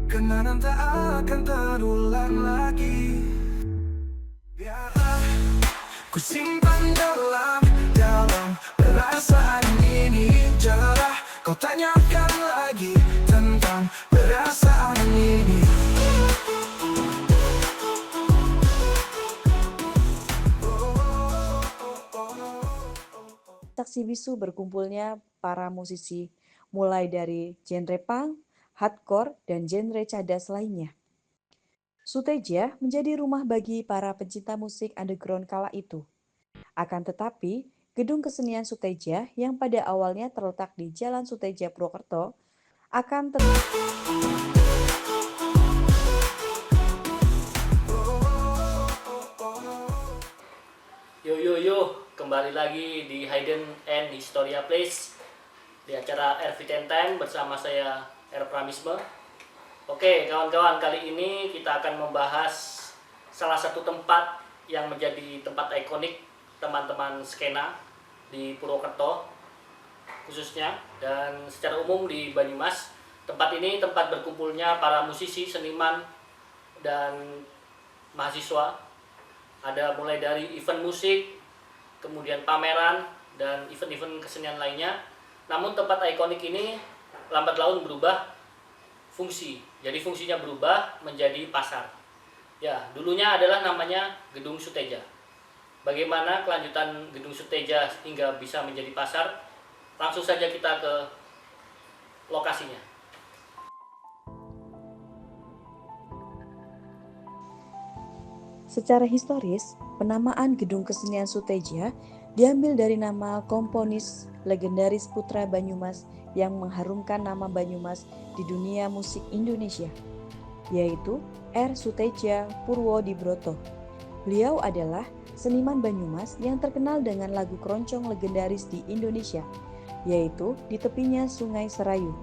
Kenangan tak akan terulang lagi. Biarlah ku simpan dalam perasaan ini jerah. Kau tanyakan lagi tentang perasaan ini. Saksi bisu berkumpulnya para musisi, mulai dari genre punk, hardcore, dan genre cadas lainnya. Suteja menjadi rumah bagi para pencinta musik underground kala itu. Akan tetapi, gedung kesenian Suteja yang pada awalnya terletak di Jalan Suteja Purwokerto akan Kembali lagi di Hidden and Historia Place di acara RV10 Time bersama saya R. Pramisme. Oke kawan-kawan, kali ini kita akan membahas salah satu tempat yang menjadi tempat ikonik teman-teman skena di Purwokerto khususnya, dan secara umum di Banyumas. Tempat ini tempat berkumpulnya para musisi, seniman, dan mahasiswa. Ada mulai dari event musik, kemudian pameran, dan event-event kesenian lainnya. Namun tempat ikonik ini lambat laun berubah fungsi. Jadi fungsinya berubah menjadi pasar. Ya, dulunya adalah namanya Gedung Suteja. Bagaimana kelanjutan Gedung Suteja hingga bisa menjadi pasar? Langsung saja kita ke lokasinya. Secara historis, penamaan Gedung Kesenian Suteja diambil dari nama komponis legendaris putra Banyumas yang mengharumkan nama Banyumas di dunia musik Indonesia, yaitu R. Suteja Purwodibroto. Beliau adalah seniman Banyumas yang terkenal dengan lagu keroncong legendaris di Indonesia, yaitu Di Tepinya Sungai Serayu.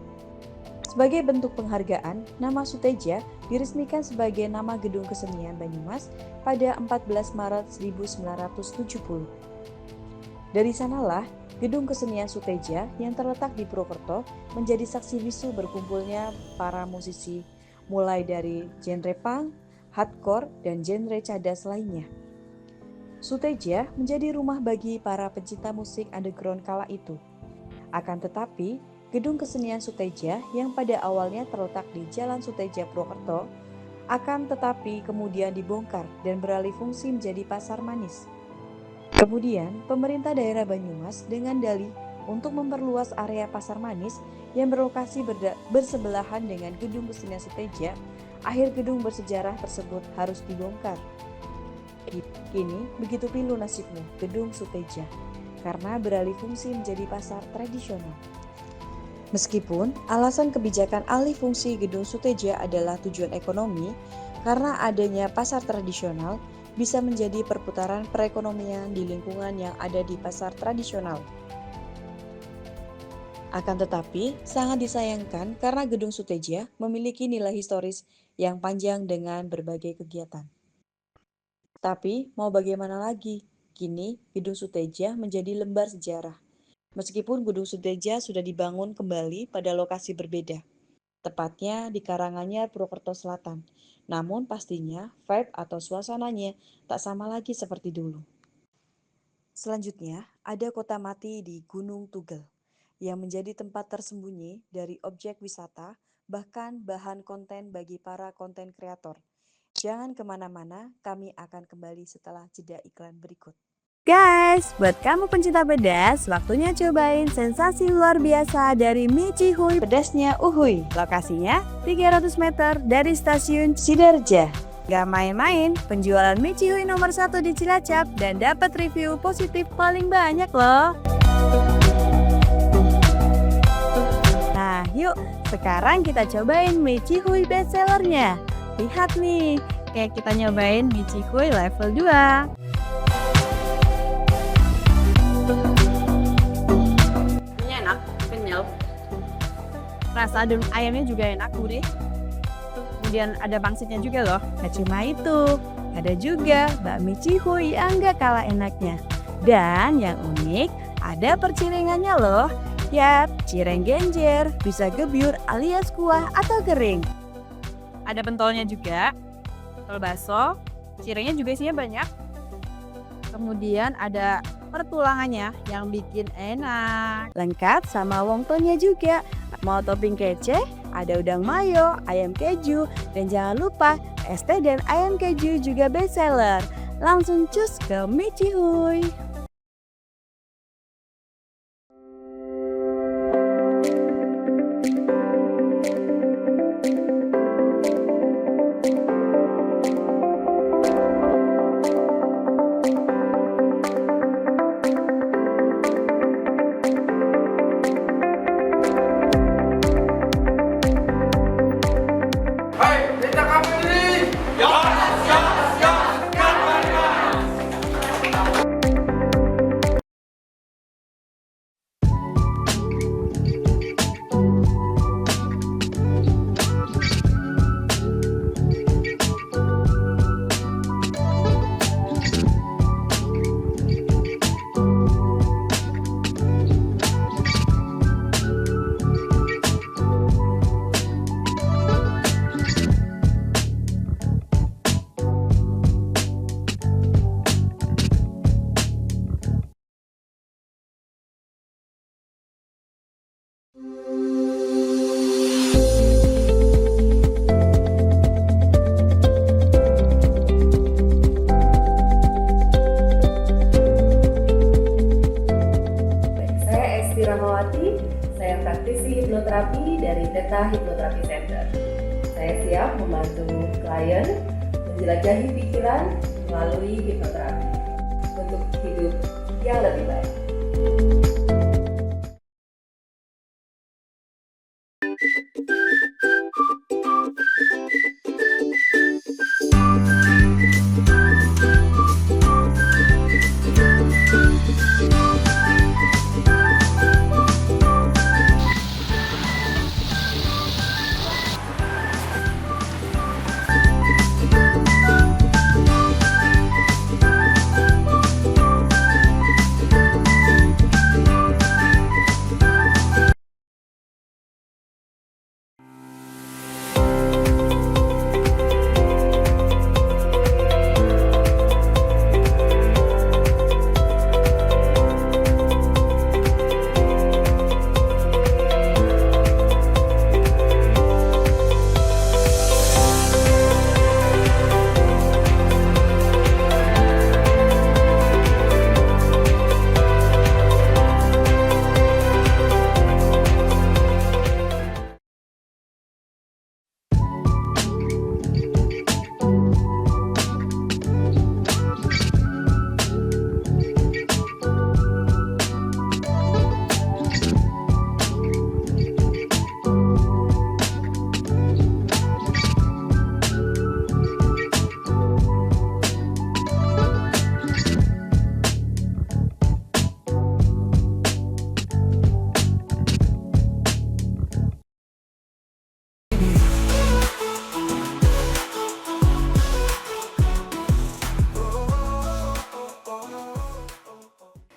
Sebagai bentuk penghargaan, nama Suteja diresmikan sebagai nama Gedung Kesenian Banyumas pada 14 Maret 1970. Dari sanalah, Gedung Kesenian Suteja yang terletak di Purwokerto menjadi saksi bisu berkumpulnya para musisi, mulai dari genre punk, hardcore, dan genre cadas lainnya. Suteja menjadi rumah bagi para pencinta musik underground kala itu. Akan tetapi, Gedung Kesenian Suteja yang pada awalnya terletak di Jalan Suteja Purwokerto akan tetapi kemudian dibongkar dan beralih fungsi menjadi pasar manis. Kemudian, pemerintah daerah Banyumas dengan dalih untuk memperluas area pasar manis yang berlokasi bersebelahan dengan Gedung Kesenian Suteja, akhir gedung bersejarah tersebut harus dibongkar. Kini begitu pilu nasibmu Gedung Suteja karena beralih fungsi menjadi pasar tradisional. Meskipun alasan kebijakan alih fungsi Gedung Suteja adalah tujuan ekonomi, karena adanya pasar tradisional bisa menjadi perputaran perekonomian di lingkungan yang ada di pasar tradisional. Akan tetapi, sangat disayangkan karena Gedung Suteja memiliki nilai historis yang panjang dengan berbagai kegiatan. Tapi, mau bagaimana lagi? Kini, Gedung Suteja menjadi lembar sejarah. Meskipun Gedung Suteja sudah dibangun kembali pada lokasi berbeda, tepatnya di Karanganyar, Purwokerto Selatan. Namun pastinya vibe atau suasananya tak sama lagi seperti dulu. Selanjutnya, ada Kota Mati di Gunung Tugel, yang menjadi tempat tersembunyi dari objek wisata, bahkan bahan konten bagi para konten kreator. Jangan kemana-mana, kami akan kembali setelah jeda iklan berikut. Guys, buat kamu pencinta pedas, waktunya cobain sensasi luar biasa dari mie Cihuy. Pedasnya uhuy, Lokasinya 300 meter dari stasiun. Sidarja. Gak main-main, penjualan mie Cihuy nomor 1 di Cilacap dan dapat review positif paling banyak loh. Nah, yuk sekarang kita cobain mie Cihuy bestsellernya. Lihat nih, kayak kita nyobain mie Cihuy level 2. Ini enak, kenyal. Rasa adem ayamnya juga enak, gurih. Kemudian ada pangsitnya juga loh. Gak cuma itu, ada juga bakmi Cihuy yang gak kalah enaknya. Dan yang unik, ada perciringannya loh. Yap, cireng genjer, bisa gebyur alias kuah atau kering. Ada pentolnya juga, pentol bakso, cirengnya juga isinya banyak. Kemudian ada pertulangannya yang bikin enak. Lengkap sama wontonnya juga. Mau topping kece, ada udang mayo, ayam keju, dan jangan lupa es teh dan ayam keju juga best seller. Langsung cus ke Michihuy. Hai, kita kapan ini? Saya Esti Rahmawati, saya praktisi hipnoterapi dari Theta Hypnotherapy Center. Saya siap membantu klien menjelajahi pikiran melalui hipnoterapi untuk hidup yang lebih baik.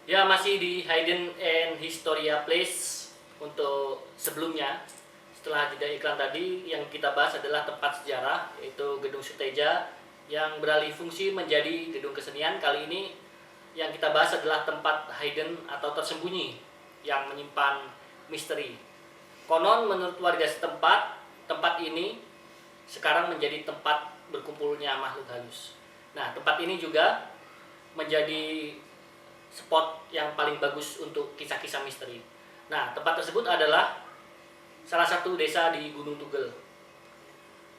Ya, masih di Hayden and Historia Place. Untuk sebelumnya, setelah jeda iklan tadi, yang kita bahas adalah tempat sejarah, yaitu Gedung Suteja yang beralih fungsi menjadi gedung kesenian. Kali ini yang kita bahas adalah tempat hidden atau tersembunyi yang menyimpan misteri. Konon menurut warga setempat, tempat ini sekarang menjadi tempat berkumpulnya makhluk halus. Nah, tempat ini juga menjadi spot yang paling bagus untuk kisah-kisah misteri. Nah, tempat tersebut adalah salah satu desa di Gunung Tugel.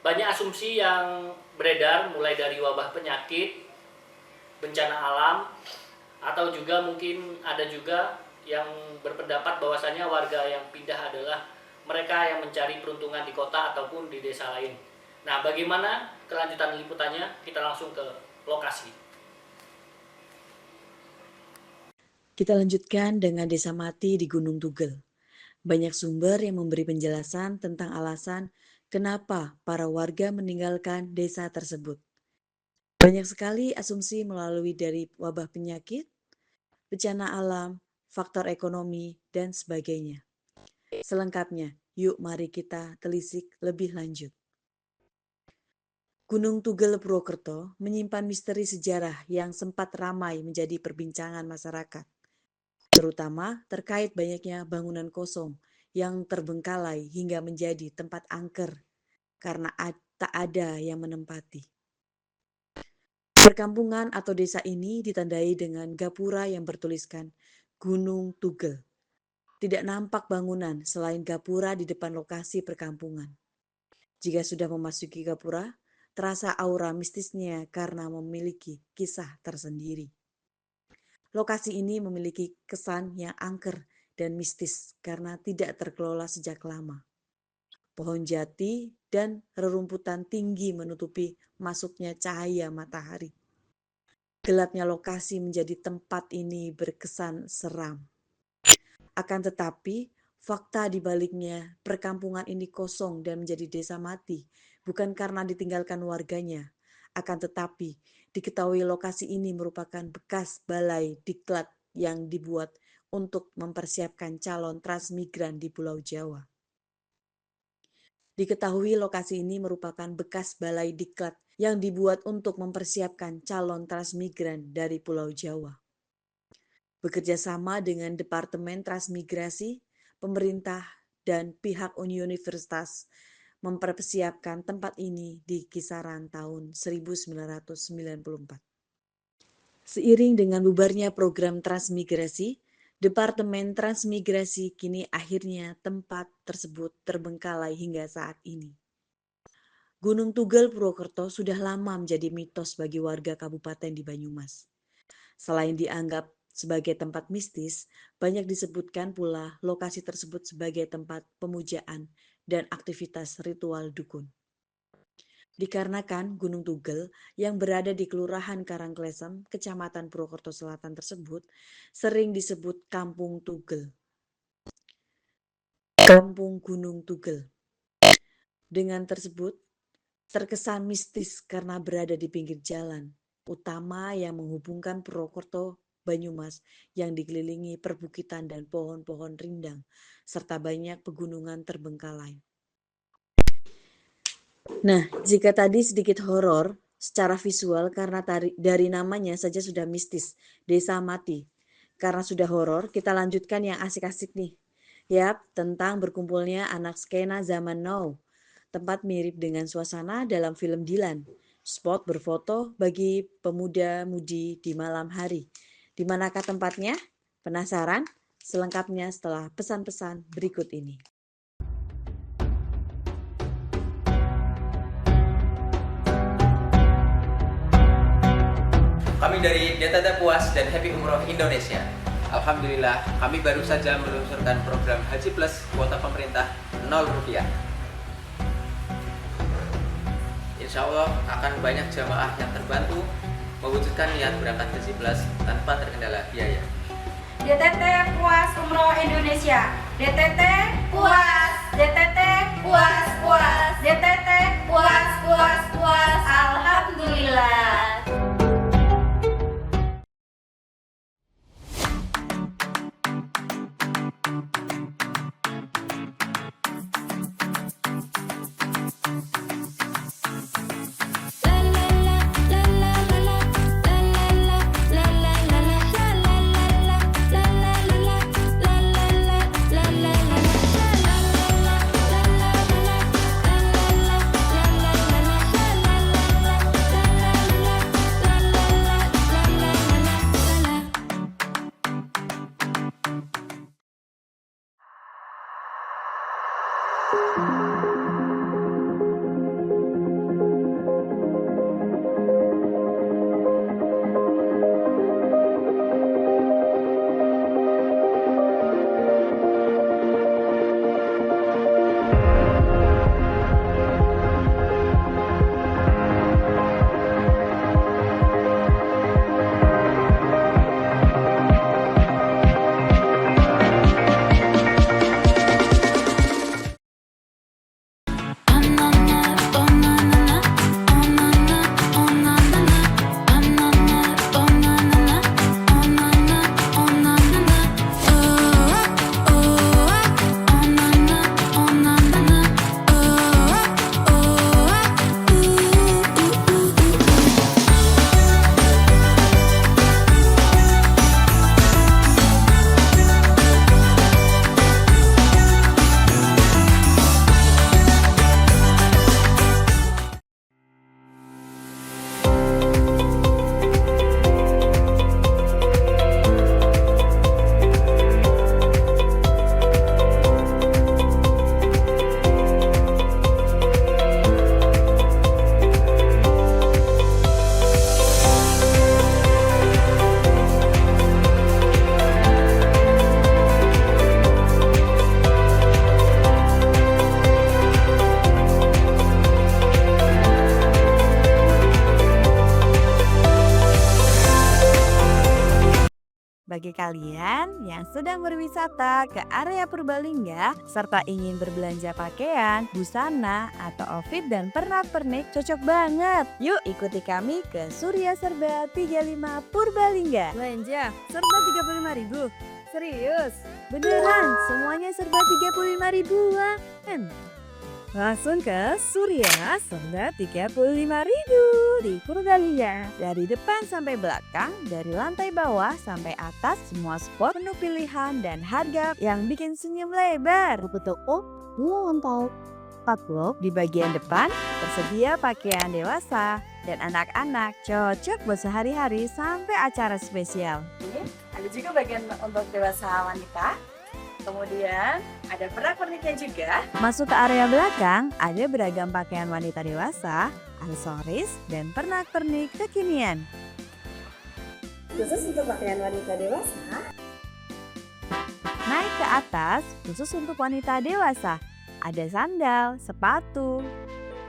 Banyak asumsi yang beredar, mulai dari wabah penyakit, bencana alam, atau juga mungkin ada juga yang berpendapat bahwasanya warga yang pindah adalah mereka yang mencari peruntungan di kota ataupun di desa lain. Nah, bagaimana kelanjutan liputannya? Kita langsung ke lokasi. Kita lanjutkan dengan desa mati di Gunung Tugel. Banyak sumber yang memberi penjelasan tentang alasan kenapa para warga meninggalkan desa tersebut. Banyak sekali asumsi melalui dari wabah penyakit, bencana alam, faktor ekonomi, dan sebagainya. Selengkapnya, yuk mari kita telisik lebih lanjut. Gunung Tugel Purwokerto menyimpan misteri sejarah yang sempat ramai menjadi perbincangan masyarakat, terutama terkait banyaknya bangunan kosong yang terbengkalai hingga menjadi tempat angker karena tak ada yang menempati. Perkampungan atau desa ini ditandai dengan gapura yang bertuliskan Gunung Tugel. Tidak nampak bangunan selain gapura di depan lokasi perkampungan. Jika sudah memasuki gapura, terasa aura mistisnya karena memiliki kisah tersendiri. Lokasi ini memiliki kesan yang angker dan mistis karena tidak terkelola sejak lama. Pohon jati dan rerumputan tinggi menutupi masuknya cahaya matahari. Gelapnya lokasi menjadi tempat ini berkesan seram. Akan tetapi, fakta di baliknya perkampungan ini kosong dan menjadi desa mati, bukan karena ditinggalkan warganya. Akan tetapi, diketahui lokasi ini merupakan bekas balai diklat yang dibuat untuk mempersiapkan calon transmigran di Pulau Jawa. Diketahui lokasi ini merupakan bekas balai diklat yang dibuat untuk mempersiapkan calon transmigran dari Pulau Jawa. Bekerja sama dengan Departemen Transmigrasi, pemerintah, dan pihak universitas mempersiapkan tempat ini di kisaran tahun 1994. Seiring dengan bubarnya program transmigrasi, Departemen Transmigrasi kini akhirnya tempat tersebut terbengkalai hingga saat ini. Gunung Tugel Purwokerto sudah lama menjadi mitos bagi warga kabupaten di Banyumas. Selain dianggap sebagai tempat mistis, banyak disebutkan pula lokasi tersebut sebagai tempat pemujaan dan aktivitas ritual dukun. Dikarenakan Gunung Tugel yang berada di Kelurahan Karangklesem, Kecamatan Purwokerto Selatan tersebut sering disebut Kampung Tugel. Kampung Gunung Tugel. Dengan tersebut, terkesan mistis karena berada di pinggir jalan utama yang menghubungkan Purwokerto Banyumas yang dikelilingi perbukitan dan pohon-pohon rindang, serta banyak pegunungan terbengkalai. Nah, jika tadi sedikit horor secara visual karena dari namanya saja sudah mistis, desa mati. Karena sudah horor, kita lanjutkan yang asik-asik nih. Yap, tentang berkumpulnya anak skena zaman now. Tempat mirip dengan suasana dalam film Dilan. Spot berfoto bagi pemuda-mudi di malam hari. Di manakah tempatnya? Penasaran? Selengkapnya setelah pesan-pesan berikut ini. Kami dari Data Puas dan Happy Umroh Indonesia. Alhamdulillah, kami baru saja meluncurkan program Haji Plus kuota pemerintah Rp0. Insya Allah akan banyak jamaah yang terbantu mewujudkan niat berangkat Haji Plus tanpa terkendala biaya. DTT Puas Umroh Indonesia. DTT Puas, DTT Puas, Puas, DTT Puas, Puas, Puas. Alhamdulillah. bagi kalian yang sedang berwisata ke area Purbalingga serta ingin berbelanja pakaian, busana, atau outfit dan pernak-pernik cocok banget. Yuk ikuti kami ke Surya Serba 35 Purbalingga. Belanja serba 35.000. Serius? Beneran semuanya serba 35 ribuan. Langsung ke Surya Serba 35.000 di Purbalingga. Dari depan sampai belakang, dari lantai bawah sampai atas, semua spot penuh pilihan dan harga yang bikin senyum lebar. Buku toko lantai 40 di bagian depan tersedia pakaian dewasa dan anak-anak, cocok buat sehari-hari sampai acara spesial. Ini ada juga bagian untuk dewasa wanita. Kemudian ada pernak-perniknya juga. Masuk ke area belakang, ada beragam pakaian wanita dewasa, aksesoris, dan pernak-pernik kekinian. Khusus untuk pakaian wanita dewasa, Naik ke atas, khusus untuk wanita dewasa, ada sandal, sepatu,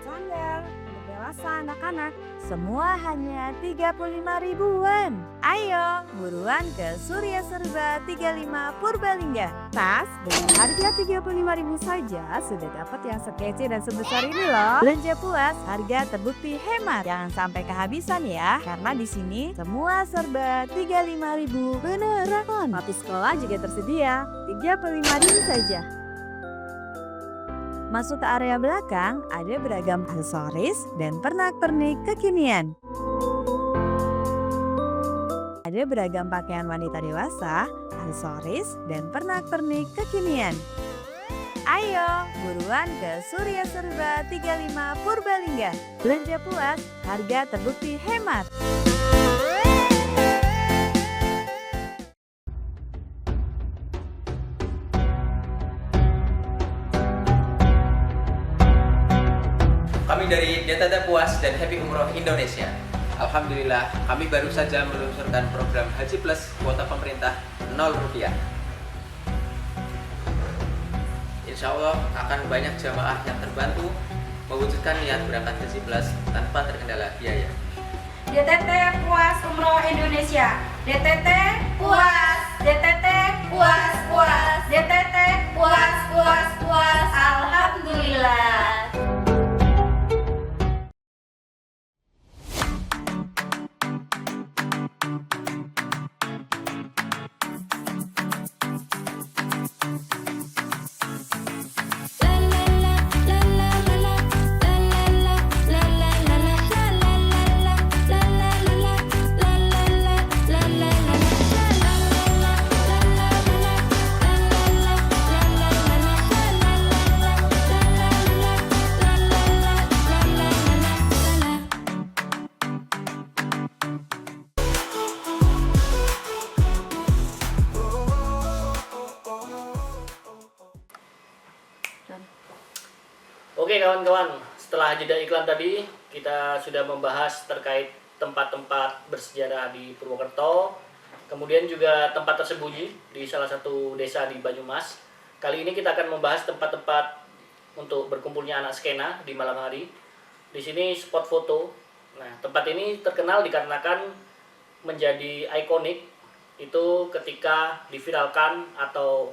sandal untuk dewasa anak-anak. Semua hanya 35 ribuan. Ayo, buruan ke Surya Serba 35 Purbalingga. Tas dengan harga 35.000 saja sudah dapat yang sekece dan sebesar ini loh. Belanja puas, harga terbukti hemat. Jangan sampai kehabisan ya, karena di sini semua serba 35.000 beneran. Roti sekolah juga tersedia, 35.000 saja. Masuk ke area belakang, ada beragam aksesoris dan pernak-pernik kekinian. Ada beragam pakaian wanita dewasa, aksesoris, dan pernak-pernik kekinian. Ayo, buruan ke Surya Serba 35 Purbalingga. Belanja puas, harga terbukti hemat. Kami dari DTT Puas dan Happy Umroh Indonesia. Alhamdulillah, kami baru saja meluncurkan program Haji Plus kuota pemerintah Rp0. Insya Allah akan banyak jamaah yang terbantu mewujudkan niat berangkat Haji Plus tanpa terkendala biaya. DTT Puas Umroh Indonesia. DTT Puas, DTT Puas, Puas, DTT Puas, Puas, Puas. Alhamdulillah. Oke kawan-kawan, setelah jeda iklan tadi, kita sudah membahas terkait tempat-tempat bersejarah di Purwokerto, kemudian juga tempat tersembunyi di salah satu desa di Banyumas. Kali ini kita akan membahas tempat-tempat untuk berkumpulnya anak skena di malam hari. Di sini spot foto. Nah, tempat ini terkenal dikarenakan menjadi ikonik itu ketika diviralkan atau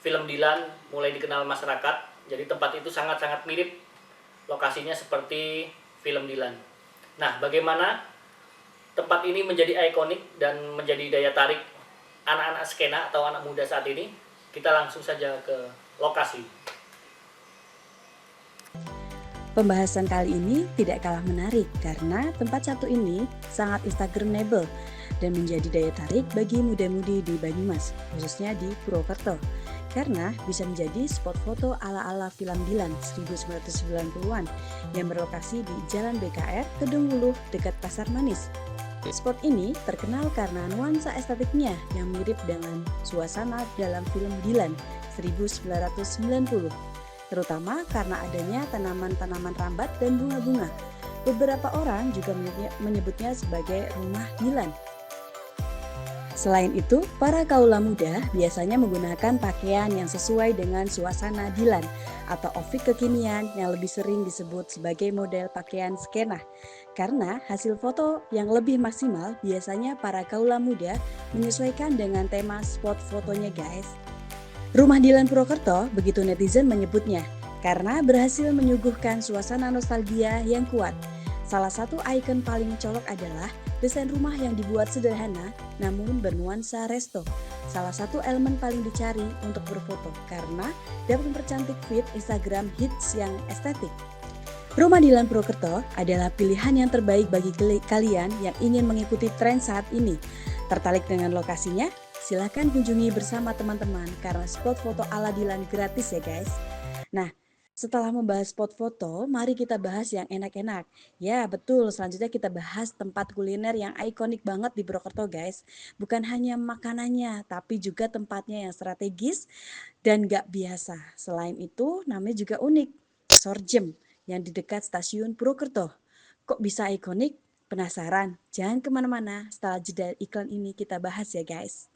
film Dilan mulai dikenal masyarakat. Jadi tempat itu sangat-sangat mirip lokasinya seperti film Dilan. Nah, bagaimana tempat ini menjadi ikonik dan menjadi daya tarik anak-anak skena atau anak muda saat ini? Kita langsung saja ke lokasi. Pembahasan kali ini tidak kalah menarik karena tempat satu ini sangat instagramable dan menjadi daya tarik bagi muda-mudi di Banyumas, khususnya di Purwokerto. Karena bisa menjadi spot foto ala-ala film Dilan 1990-an yang berlokasi di Jalan BKR, Kedung Wuluh, dekat Pasar Manis. Spot ini terkenal karena nuansa estetiknya yang mirip dengan suasana dalam film Dilan 1990, terutama karena adanya tanaman-tanaman rambat dan bunga-bunga. Beberapa orang juga menyebutnya sebagai rumah Dilan. Selain itu, para kaula muda biasanya menggunakan pakaian yang sesuai dengan suasana Dilan atau outfit kekinian yang lebih sering disebut sebagai model pakaian skena. Karena hasil foto yang lebih maksimal biasanya para kaula muda menyesuaikan dengan tema spot fotonya guys. Rumah Dilan Purwokerto, begitu netizen menyebutnya, karena berhasil menyuguhkan suasana nostalgia yang kuat. Salah satu ikon paling colok adalah desain rumah yang dibuat sederhana namun bernuansa resto. Salah satu elemen paling dicari untuk berfoto karena dapat mempercantik feed Instagram hits yang estetik. Rumah Dilan Purwokerto adalah pilihan yang terbaik bagi kalian yang ingin mengikuti tren saat ini. Tertarik dengan lokasinya? Silahkan kunjungi bersama teman-teman karena spot foto ala Dilan gratis ya guys. Nah, setelah membahas spot foto, mari kita bahas yang enak-enak. Ya betul, selanjutnya kita bahas tempat kuliner yang ikonik banget di Purwokerto guys. Bukan hanya makanannya, tapi juga tempatnya yang strategis dan gak biasa. Selain itu, namanya juga unik, Sorjem yang di dekat stasiun Purwokerto. Kok bisa ikonik? Penasaran? Jangan kemana-mana, setelah jeda iklan ini kita bahas ya guys.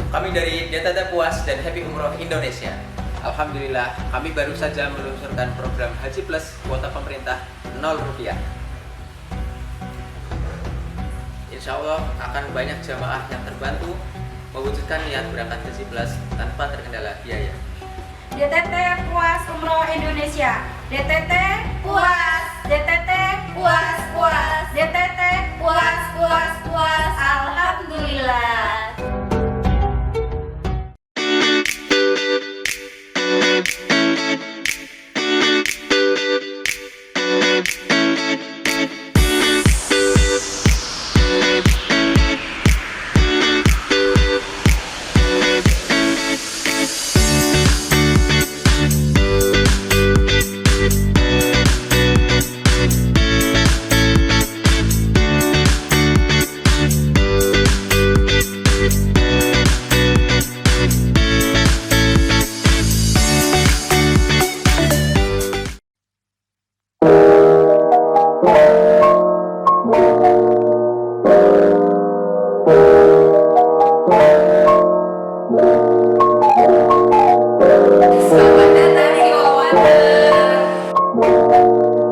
Kami dari DTT Puas dan Happy Umroh Indonesia. Alhamdulillah, kami baru saja meluncurkan program Haji Plus kuota pemerintah Rp0. Insya Allah akan banyak jamaah yang terbantu mewujudkan niat berangkat Haji Plus tanpa terkendala biaya. DTT Puas Umroh Indonesia. DTT Puas, DTT Puas, Puas, DTT Puas, Puas, Puas. Alhamdulillah. Selamat datang di Wonder. Selamat datang di Wonder.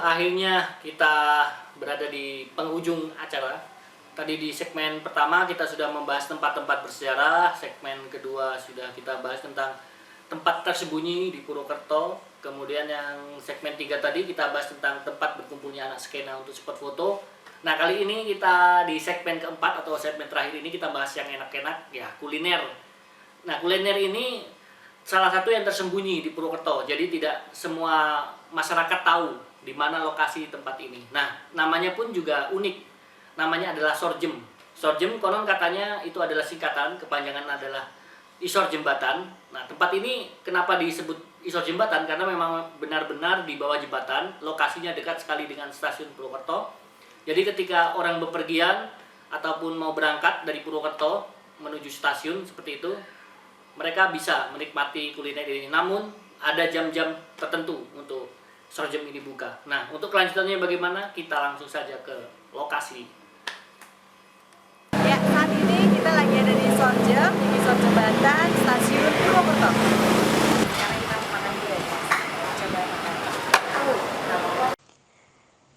akhirnya kita berada di penghujung acara. Tadi di segmen pertama kita sudah membahas tempat-tempat bersejarah, segmen kedua sudah kita bahas tentang tempat tersembunyi di Purwokerto. Kemudian yang segmen 3 tadi kita bahas tentang tempat berkumpulnya anak skena untuk spot foto. Nah, kali ini kita di segmen keempat atau segmen terakhir ini kita bahas yang enak-enak, ya, kuliner. Nah, kuliner ini salah satu yang tersembunyi di Purwokerto. Jadi tidak semua masyarakat tahu di mana lokasi tempat ini. Nah, namanya pun juga unik. Namanya adalah Sorjem. Sorjem konon katanya itu adalah singkatan, kepanjangan adalah Isor Jembatan. Nah, tempat ini kenapa disebut Isor Jembatan? Karena memang benar-benar di bawah jembatan, lokasinya dekat sekali dengan stasiun Purwokerto. Jadi ketika orang bepergian ataupun mau berangkat dari Purwokerto menuju stasiun seperti itu, mereka bisa menikmati kuliner ini. Namun ada jam-jam tertentu untuk Sorjem ini buka. Nah, untuk kelanjutannya bagaimana? Kita langsung saja ke lokasi. Ya, saat ini kita lagi ada di Sorjem, di Isor Jembatan, stasiun Purwokerto. Sekarang kita mau makan dulu ya, guys. Coba makan.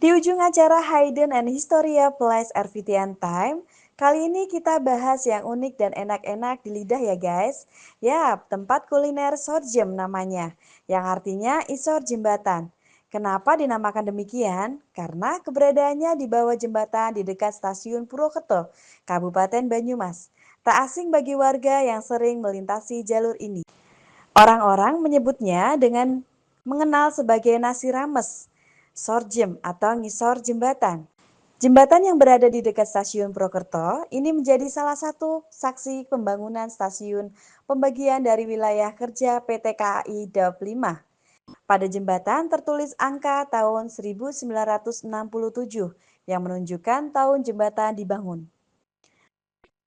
Di ujung acara Hidden and Historia Place RVTN Time, kali ini kita bahas yang unik dan enak-enak di lidah ya guys. Yap, tempat kuliner Sorjem namanya, yang artinya Isor Jembatan. Kenapa dinamakan demikian? Karena keberadaannya di bawah jembatan di dekat stasiun Purwokerto, Kabupaten Banyumas. Tak asing bagi warga yang sering melintasi jalur ini. Orang-orang menyebutnya dengan mengenal sebagai nasi rames, Sorjem atau Ngisor Jembatan. Jembatan yang berada di dekat stasiun Purwokerto ini menjadi salah satu saksi pembangunan stasiun pembagian dari wilayah kerja PT KAI Daup 5. Pada jembatan tertulis angka tahun 1967 yang menunjukkan tahun jembatan dibangun.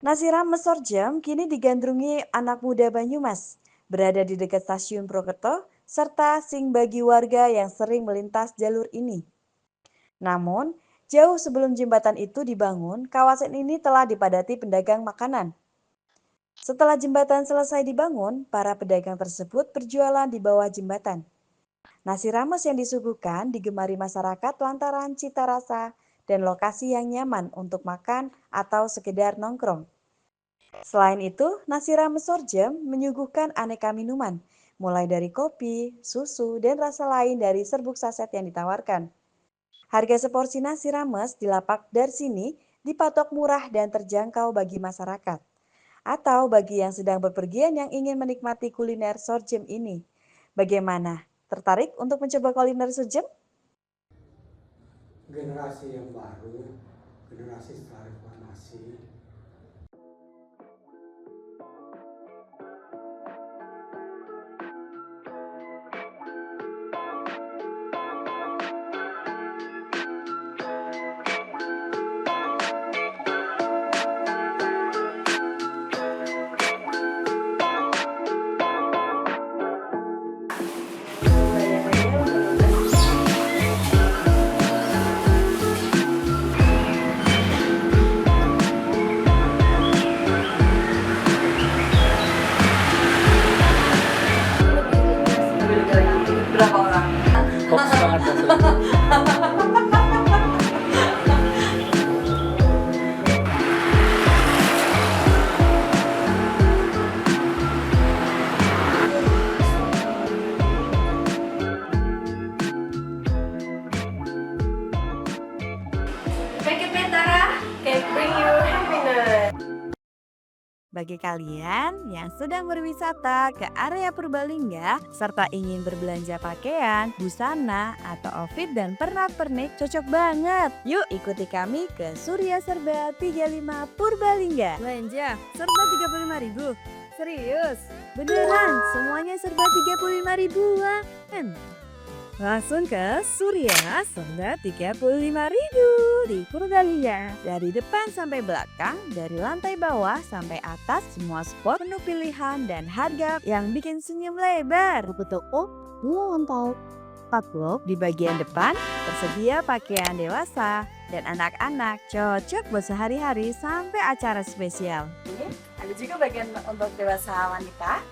Nasi rames Sorjem kini digandrungi anak muda Banyumas, berada di dekat stasiun Purwokerto, serta asing bagi warga yang sering melintas jalur ini. Namun, jauh sebelum jembatan itu dibangun, kawasan ini telah dipadati pedagang makanan. Setelah jembatan selesai dibangun, para pedagang tersebut berjualan di bawah jembatan. Nasi rames yang disuguhkan digemari masyarakat lantaran cita rasa dan lokasi yang nyaman untuk makan atau sekedar nongkrong. Selain itu, nasi rames Sorjem menyuguhkan aneka minuman, mulai dari kopi, susu, dan rasa lain dari serbuk saset yang ditawarkan. Harga seporsi nasi rames di lapak Darsini dipatok murah dan terjangkau bagi masyarakat, atau bagi yang sedang bepergian yang ingin menikmati kuliner Sorjem ini. Bagaimana? Tertarik untuk mencoba kuliner Sorjem? Generasi yang baru, generasi setelah reformasi, Fokus banget rasanya. Make it Mentara, can bring you happiness. Bagi kalian yang sedang berwisata ke area Purbalingga serta ingin berbelanja pakaian, busana, atau outfit dan pernak-pernik, cocok banget. Yuk ikuti kami ke Surya Serba 35 Purbalingga. Belanja serba 35.000. Serius? Beneran, semuanya serba 35 ribuan. Langsung ke Surya Serba 35.000 di Purbalingga. Dari depan sampai belakang, dari lantai bawah sampai atas, semua spot penuh pilihan dan harga yang bikin senyum lebar. Buku toko, untuk catwalk di bagian depan tersedia pakaian dewasa dan anak-anak, cocok buat sehari-hari sampai acara spesial. Ini ada juga bagian untuk dewasa wanita.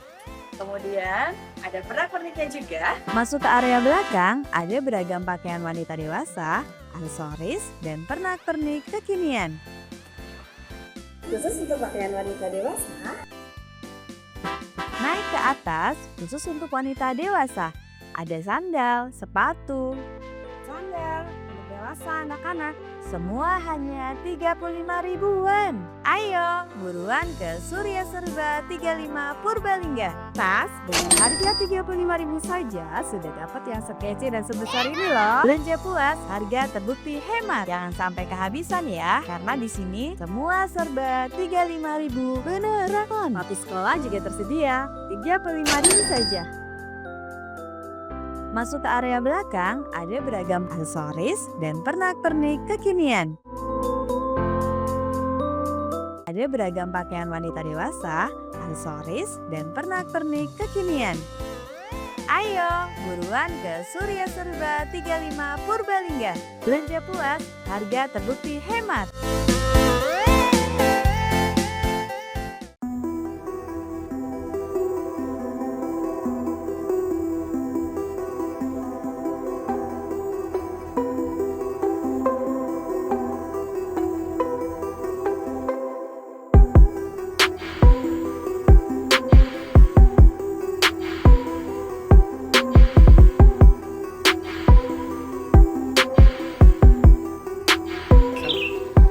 Kemudian ada pernak-perniknya juga. Masuk ke area belakang, ada beragam pakaian wanita dewasa, aksesoris, dan pernak-pernik kekinian. Khusus untuk pakaian wanita dewasa, Naik ke atas, khusus untuk wanita dewasa, ada sandal, sepatu, Sandal untuk dewasa anak-anak. semua hanya 35 ribuan. Ayo, buruan ke Surya Serba 35 Purbalingga. Tas dengan harga 35.000 saja sudah dapat yang sekece dan sebesar ini loh. Belanja puas, harga terbukti hemat. Jangan sampai kehabisan ya, karena di sini semua serba 35.000 beneran. Roti sekolah juga tersedia, 35.000 saja. Masuk ke area belakang, ada beragam aksesoris dan pernak-pernik kekinian. Ada beragam pakaian wanita dewasa, aksesoris, dan pernak-pernik kekinian. Ayo, buruan ke Surya Serba 35 Purbalingga. Belanja puas, harga terbukti hemat.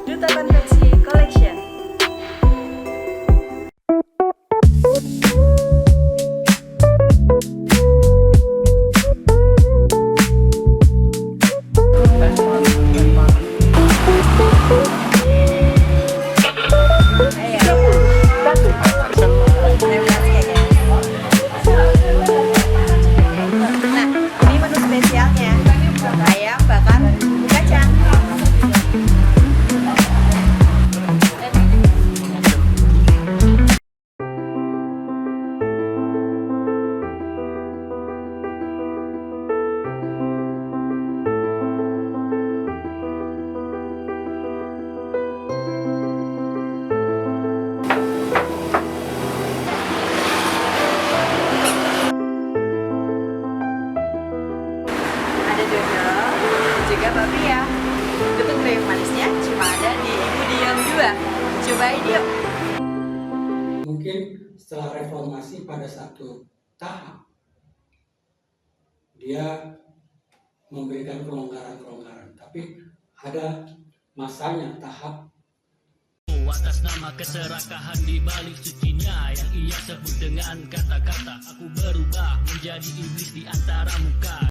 Duta Konveksi Collection. Nah, ini menu spesialnya. Ayam bakar bumbu kacang. Ada dodol dan juga bakpia. Untuk krem manisnya cuma ada di Ibu Diam 2. Cobain yuk. Mungkin setelah reformasi pada satu tahap, dia memberikan kelonggaran-kelonggaran. Tapi ada masanya tahap Atas nama keserakahan di balik sucinya yang ia sebut dengan kata-kata, aku berubah menjadi iblis di antara muka.